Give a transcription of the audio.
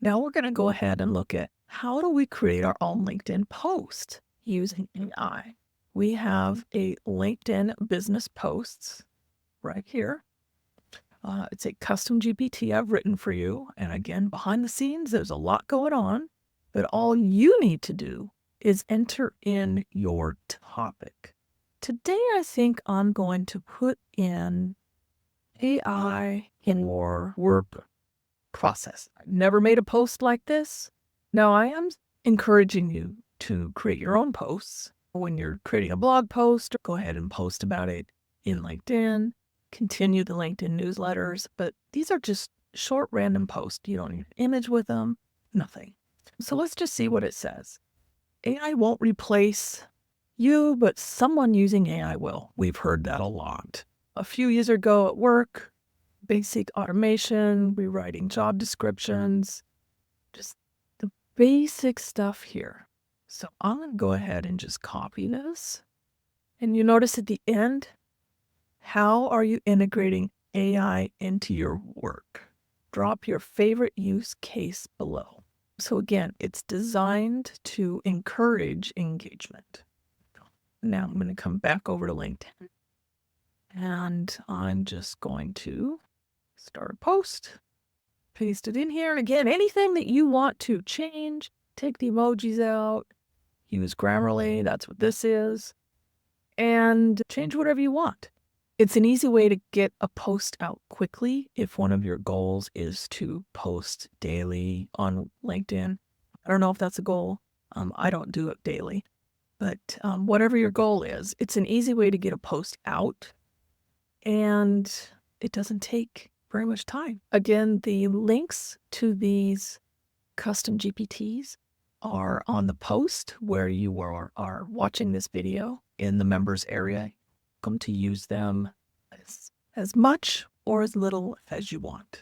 Now we're going to go ahead and look at how do we create our own LinkedIn post using AI. We have a LinkedIn business posts right here. It's a custom GPT I've written for you. And again, behind the scenes, there's a lot going on, but all you need to do is enter in your topic. Today, I think I'm going to put in AI in your work process. I've never made a post like this. Now, I am encouraging you to create your own posts. When you're creating a blog post, go ahead and post about it in LinkedIn, continue the LinkedIn newsletters, but these are just short random posts. You don't need an image with them, nothing. So let's just see what it says. AI won't replace you, but someone using AI will. We've heard that a lot. A few years ago at work, basic automation, rewriting job descriptions, just the basic stuff here. So I'm going to go ahead and just copy this. And you notice at the end, how are you integrating AI into your work? Drop your favorite use case below. So again, it's designed to encourage engagement. Now I'm going to come back over to LinkedIn. And I'm just going to start a post, paste it in here. And again, anything that you want to change, take the emojis out, use Grammarly, that's what this is, and change whatever you want. It's an easy way to get a post out quickly if one of your goals is to post daily on LinkedIn. I don't know if that's a goal. I don't do it daily. But whatever your goal is, it's an easy way to get a post out, and it doesn't take very much time. Again, the links to these custom GPTs are on the post where you are watching this video in the members area. Welcome to use them as much or as little as you want.